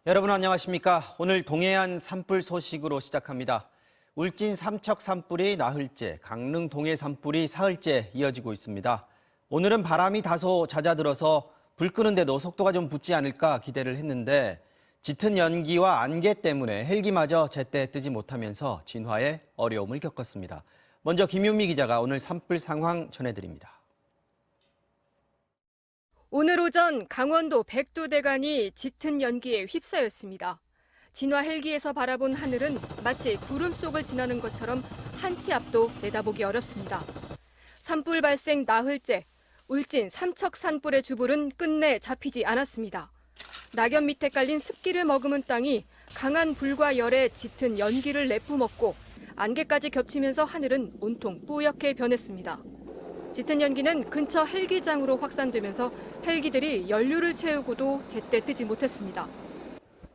여러분 안녕하십니까? 오늘 동해안 산불 소식으로 시작합니다. 울진 삼척 산불이 나흘째, 강릉 동해 산불이 사흘째 이어지고 있습니다. 오늘은 바람이 다소 잦아들어서 불 끄는데도 속도가 좀 붙지 않을까 기대를 했는데 짙은 연기와 안개 때문에 헬기마저 제때 뜨지 못하면서 진화에 어려움을 겪었습니다. 먼저 김윤미 기자가 오늘 산불 상황 전해드립니다. 오늘 오전 강원도 백두대간이 짙은 연기에 휩싸였습니다. 진화 헬기에서 바라본 하늘은 마치 구름 속을 지나는 것처럼 한 치 앞도 내다보기 어렵습니다. 산불 발생 나흘째, 울진 삼척 산불의 주불은 끝내 잡히지 않았습니다. 낙엽 밑에 깔린 습기를 머금은 땅이 강한 불과 열에 짙은 연기를 내뿜었고 안개까지 겹치면서 하늘은 온통 뿌옇게 변했습니다. 짙은 연기는 근처 헬기장으로 확산되면서 헬기들이 연료를 채우고도 제때 뜨지 못했습니다.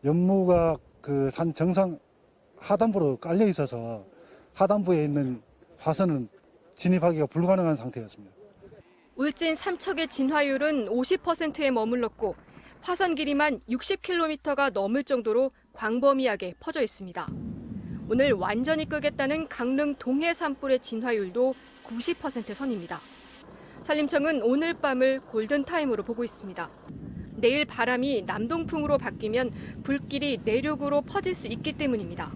연무가 그 산 정상 하단부로 깔려 있어서 하단부에 있는 화선은 진입하기가 불가능한 상태였습니다. 울진 삼척의 진화율은 50%에 머물렀고 화선 길이만 60km가 넘을 정도로 광범위하게 퍼져 있습니다. 오늘 완전히 끄겠다는 강릉 동해 산불의 진화율도 90% 선입니다. 산림청은 오늘 밤을 골든타임으로 보고 있습니다. 내일 바람이 남동풍으로 바뀌면 불길이 내륙으로 퍼질 수 있기 때문입니다.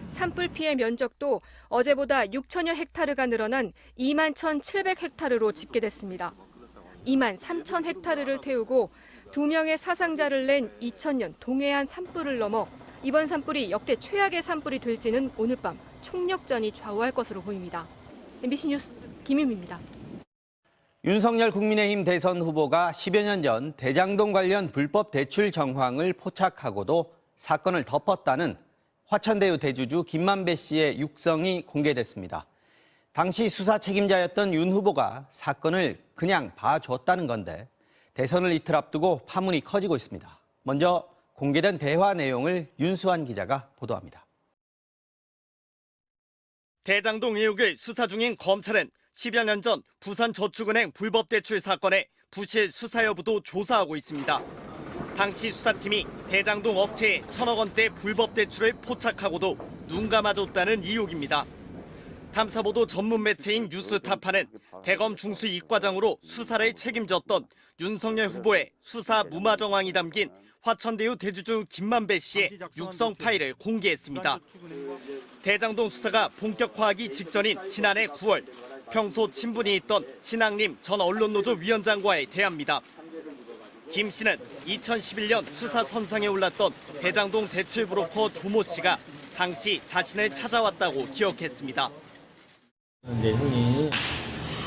산불 피해 면적도 어제보다 6천여 헥타르가 늘어난 2만 1,700헥타르로 집계됐습니다. 2만 3천 헥타르를 태우고 2명의 사상자를 낸 2000년 동해안 산불을 넘어 이번 산불이 역대 최악의 산불이 될지는 오늘 밤 총력전이 좌우할 것으로 보입니다. MBC 뉴스 김윤미입니다. 윤석열 국민의힘 대선 후보가 10여 년 전 대장동 관련 불법 대출 정황을 포착하고도 사건을 덮었다는 화천대유 대주주 김만배 씨의 육성이 공개됐습니다. 당시 수사 책임자였던 윤 후보가 사건을 그냥 봐줬다는 건데 대선을 이틀 앞두고 파문이 커지고 있습니다. 먼저 공개된 대화 내용을 윤수환 기자가 보도합니다. 대장동 의혹을 수사 중인 검찰은 10여 년 전 부산저축은행 불법 대출 사건의 부실 수사 여부도 조사하고 있습니다. 당시 수사팀이 대장동 업체에 1,000억 원대 불법 대출을 포착하고도 눈 감아줬다는 의혹입니다. 탐사보도 전문 매체인 뉴스타파는 대검 중수 이과장으로 수사를 책임졌던 윤석열 후보의 수사 무마 정황이 담긴 화천대유 대주주 김만배 씨의 육성 파일을 공개했습니다. 대장동 수사가 본격화하기 직전인 지난해 9월 평소 친분이 있던 신앙림 전 언론노조 위원장과의 대화입니다. 김 씨는 2011년 수사 선상에 올랐던 대장동 대출 브로커 조모 씨가 당시 자신을 찾아왔다고 기억했습니다. 근데 형이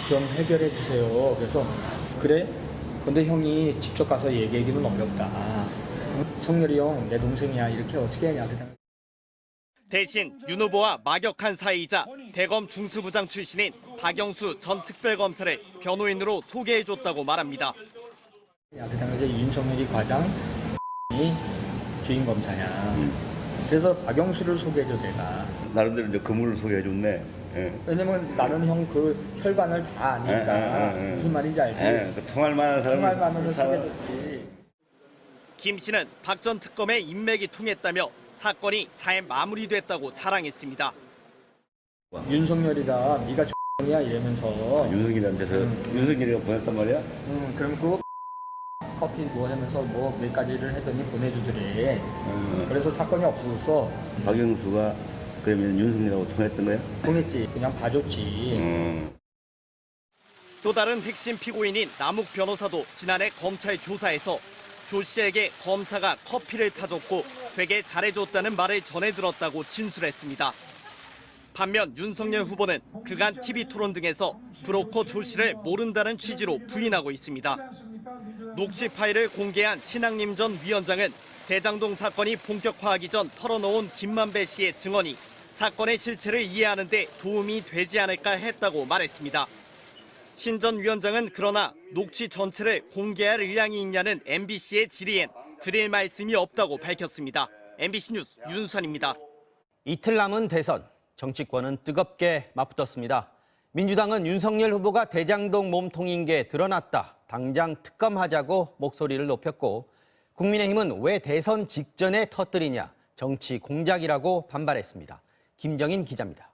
좀 해결해 주세요. 그래서 그래? 근데 형이 직접 가서 얘기하기는 어렵다. 성렬이 형 내 동생이야. 이렇게 어떻게 하냐. 대신 윤 후보와 막역한 사이이자 대검 중수부장 출신인 박영수 전 특별검사를 변호인으로 소개해줬다고 말합니다. 그 당시에 윤석열이 과장이 주임 검사냐. 그래서 박영수를 소개해줘 내가. 나름대로 이제 그물을 소개해줬네. 예. 왜냐면 나는 형 그 혈관을 다 아니까 무슨 말인지 알지. 그 통할 만한 사람을 통할 만한 소개해줬지. 김 씨는 박 전 특검의 인맥이 통했다며 사건이 잘 마무리됐다고 자랑했습니다. 윤석열이가 네가 X이야 이러면서 윤석열한테서 윤석열이가 보냈단 말이야? 그럼 그 커피 뭐 하면서 뭐 몇 가지를 했더니 보내주더래. 그래서 사건이 없어서 박영수가 그러면 윤석열하고 통했던 거야? 통했지. 그냥 봐줬지. 또 다른 핵심 피고인인 남욱 변호사도 지난해 검찰 조사에서 조 씨에게 검사가 커피를 타줬고 되게 잘해줬다는 말을 전해 들었다고 진술했습니다. 반면 윤석열 후보는 그간 TV 토론 등에서 브로커 조 씨를 모른다는 취지로 부인하고 있습니다. 녹취 파일을 공개한 신앙림 전 위원장은 대장동 사건이 본격화하기 전 털어놓은 김만배 씨의 증언이 사건의 실체를 이해하는 데 도움이 되지 않을까 했다고 말했습니다. 신 전 위원장은 그러나 녹취 전체를 공개할 의향이 있냐는 MBC의 질의엔 드릴 말씀이 없다고 밝혔습니다. MBC 뉴스 윤수환입니다. 이틀 남은 대선, 정치권은 뜨겁게 맞붙었습니다. 민주당은 윤석열 후보가 대장동 몸통인 게 드러났다. 당장 특검하자고 목소리를 높였고 국민의힘은 왜 대선 직전에 터뜨리냐, 정치 공작이라고 반발했습니다. 김정인 기자입니다.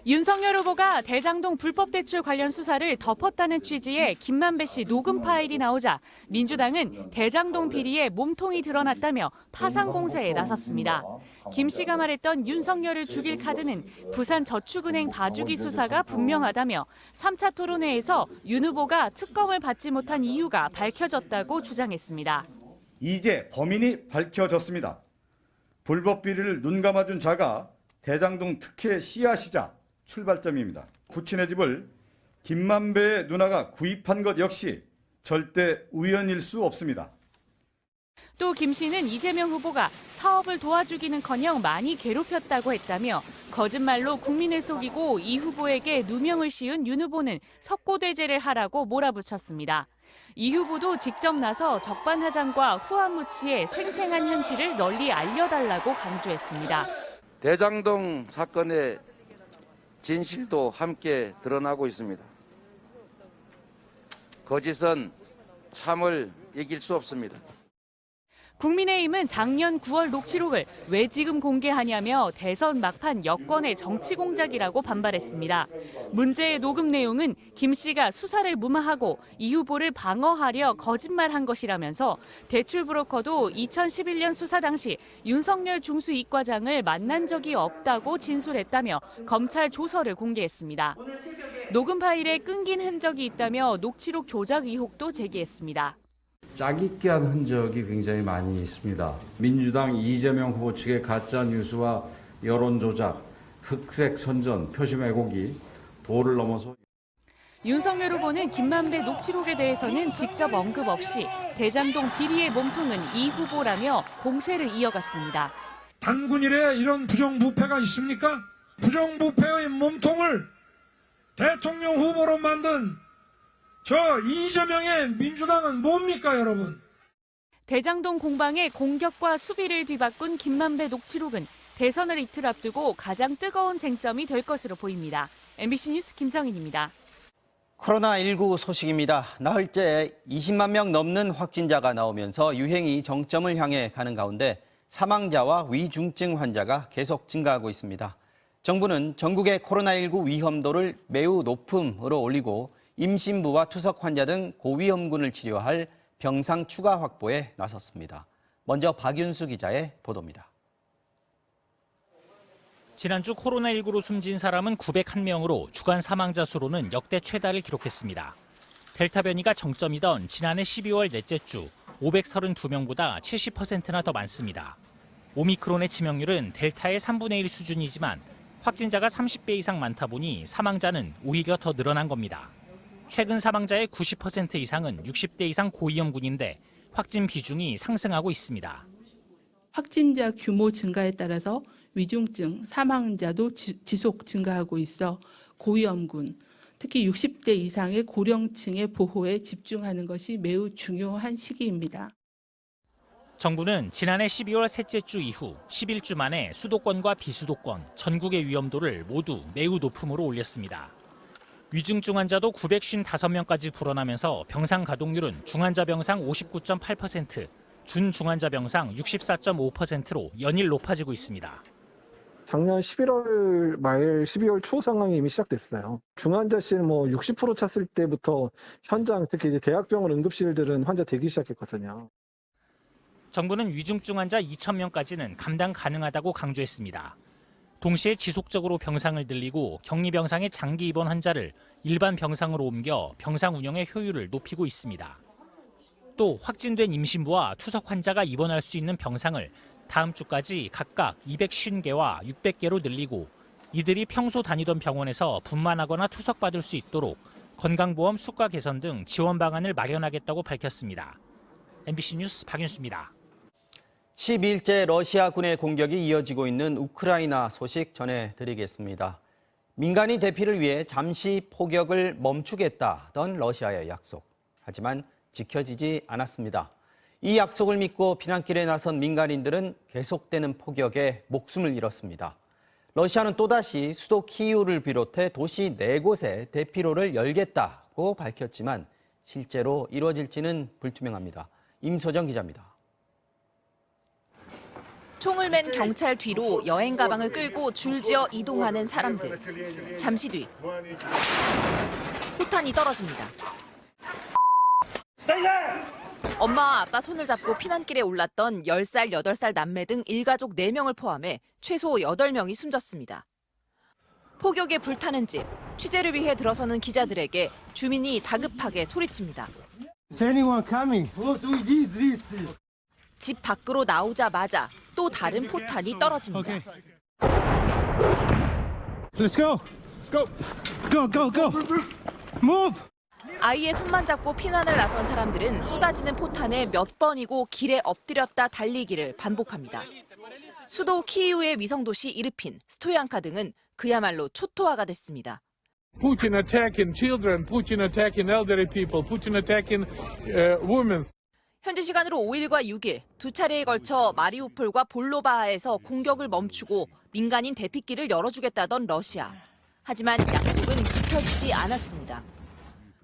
윤석열 후보가 대장동 불법 대출 관련 수사를 덮었다는 취지의 김만배 씨 녹음 파일이 나오자 민주당은 대장동 비리에 몸통이 드러났다며 파상 공세에 나섰습니다. 김 씨가 말했던 윤석열을 죽일 카드는 부산저축은행 봐주기 수사가 분명하다며 3차 토론회에서 윤 후보가 특검을 받지 못한 이유가 밝혀졌다고 주장했습니다. 이제 범인이 밝혀졌습니다. 불법 비리를 눈감아준 자가 대장동 특혜 씨앗이자 출발점입니다. 부친의 집을 김만배의 누나가 구입한 것 역시 절대 우연일 수 없습니다. 또 김 씨는 이재명 후보가 사업을 도와주기는커녕 많이 괴롭혔다고 했다며 거짓말로 국민을 속이고 이 후보에게 누명을 씌운 윤 후보는 석고대죄를 하라고 몰아붙였습니다. 이 후보도 직접 나서 적반하장과 후한무치의 생생한 현실을 널리 알려달라고 강조했습니다. 대장동 사건의 진실도 함께 드러나고 있습니다. 거짓은 참을 이길 수 없습니다. 국민의힘은 작년 9월 녹취록을 왜 지금 공개하냐며 대선 막판 여권의 정치 공작이라고 반발했습니다. 문제의 녹음 내용은 김 씨가 수사를 무마하고 이 후보를 방어하려 거짓말한 것이라면서 대출 브로커도 2011년 수사 당시 윤석열 중수이과장을 만난 적이 없다고 진술했다며 검찰 조서를 공개했습니다. 녹음 파일에 끊긴 흔적이 있다며 녹취록 조작 의혹도 제기했습니다. 짜깁기 한 흔적이 굉장히 많이 있습니다. 민주당 이재명 후보 측의 가짜 뉴스와 여론 조작, 흑색 선전, 표심 왜곡이 도를 넘어서 윤석열 후보는 김만배 녹취록에 대해서는 직접 언급 없이 대장동 비리의 몸통은 이 후보라며 공세를 이어갔습니다. 단군일에 이런 부정부패가 있습니까? 부정부패의 몸통을 대통령 후보로 만든 저 이재명의 민주당은 뭡니까, 여러분? 대장동 공방의 공격과 수비를 뒤바꾼 김만배 녹취록은 대선을 이틀 앞두고 가장 뜨거운 쟁점이 될 것으로 보입니다. MBC 뉴스 김정인입니다. 코로나19 소식입니다. 나흘째 20만 명 넘는 확진자가 나오면서 유행이 정점을 향해 가는 가운데 사망자와 위중증 환자가 계속 증가하고 있습니다. 정부는 전국의 코로나19 위험도를 매우 높음으로 올리고 임신부와 투석 환자 등 고위험군을 치료할 병상 추가 확보에 나섰습니다. 먼저 박윤수 기자의 보도입니다. 지난주 코로나19로 숨진 사람은 901명으로 주간 사망자 수로는 역대 최다를 기록했습니다. 델타 변이가 정점이던 지난해 12월 넷째 주 532명보다 70%나 더 많습니다. 오미크론의 치명률은 델타의 3분의 1 수준이지만 확진자가 30배 이상 많다 보니 사망자는 오히려 더 늘어난 겁니다. 최근 사망자의 90% 이상은 60대 이상 고위험군인데 확진 비중이 상승하고 있습니다. 확진자 규모 증가에 따라서 위중증, 사망자도 지속 증가하고 있어 고위험군, 특히 60대 이상의 고령층의 보호에 집중하는 것이 매우 중요한 시기입니다. 정부는 지난해 12월 셋째 주 이후 11주 만에 수도권과 비수도권, 전국의 위험도를 모두 매우 높음으로 올렸습니다. 위중증 환자도 955명까지 불어나면서 병상 가동률은 중환자 병상 59.8%, 준중환자 병상 64.5%로 연일 높아지고 있습니다. 작년 11월 말 12월 초 상황이 이미 시작됐어요. 중환자실은 60% 찼을 때부터 현장, 특히 이제 대학병원 응급실들은 환자 대기 시작했거든요. 정부는 위중증 환자 2,000명까지는 감당 가능하다고 강조했습니다. 동시에 지속적으로 병상을 늘리고 격리병상의 장기 입원 환자를 일반 병상으로 옮겨 병상 운영의 효율을 높이고 있습니다. 또 확진된 임신부와 투석 환자가 입원할 수 있는 병상을 다음 주까지 각각 250개와 600개로 늘리고 이들이 평소 다니던 병원에서 분만하거나 투석받을 수 있도록 건강보험 수가 개선 등 지원 방안을 마련하겠다고 밝혔습니다. MBC 뉴스 박윤수입니다. 12일째 러시아군의 공격이 이어지고 있는 우크라이나 소식 전해드리겠습니다. 민간인 대피를 위해 잠시 포격을 멈추겠다던 러시아의 약속. 하지만 지켜지지 않았습니다. 이 약속을 믿고 피난길에 나선 민간인들은 계속되는 폭격에 목숨을 잃었습니다. 러시아는 또다시 수도 키이우를 비롯해 도시 4곳에 대피로를 열겠다고 밝혔지만 실제로 이루어질지는 불투명합니다. 임소정 기자입니다. 총을 맨 경찰 뒤로 여행 가방을 끌고 줄지어 이동하는 사람들. 잠시 뒤 포탄이 떨어집니다. 엄마와 아빠 손을 잡고 피난길에 올랐던 10살, 8살 남매 등 일가족 4명을 포함해 최소 8명이 숨졌습니다. 폭격에 불타는 집, 취재를 위해 들어서는 기자들에게 주민이 다급하게 소리칩니다. 집 밖으로 나오자마자 또 다른 포탄이 떨어집니다. 아이의 손만 잡고 피난을 나선 사람들은 쏟아지는 포탄에 몇 번이고 길에 엎드렸다 달리기를 반복합니다. 수도 키이우의 위성도시 이르핀, 스토얀카 등은 그야말로 초토화가 됐습니다. Putin attacking children, Putin attacking elderly people, Putin attacking women. 현지 시간으로 5일과 6일 두 차례에 걸쳐 마리우폴과 볼로바하에서 공격을 멈추고 민간인 대피길을 열어주겠다던 러시아. 하지만 약속은 지켜지지 않았습니다.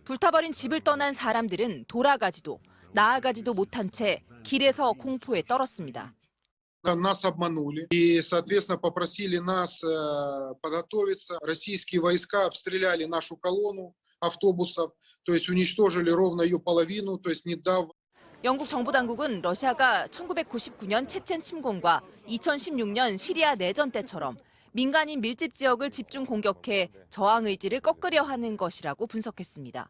불타버린 집을 떠난 사람들은 돌아가지도 나아가지도 못한 채 길에서 공포에 떨었습니다. Нас обманули и, соответственно, попросили нас подготовиться. Российские войска обстреляли нашу колонну автобусов, то есть уничтожили ровно ее половину, то есть не дав. 영국 정부 당국은 러시아가 1999년 체첸 침공과 2016년 시리아 내전 때처럼 민간인 밀집 지역을 집중 공격해 저항 의지를 꺾으려 하는 것이라고 분석했습니다.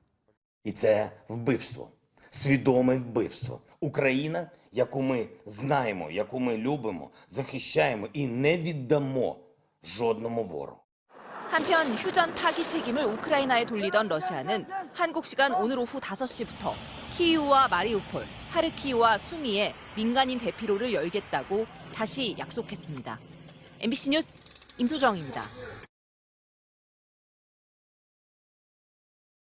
І це вбивство, свідоме вбивство. Україна, яку ми знаємо, яку ми любимо, захищаємо і не віддамо жодному ворогу. 한편 휴전 파기 책임을 우크라이나에 돌리던 러시아는 한국 시간 오늘 오후 5시부터 키이우와 마리우폴, 하르키우와 수미에 민간인 대피로를 열겠다고 다시 약속했습니다. MBC 뉴스 임소정입니다.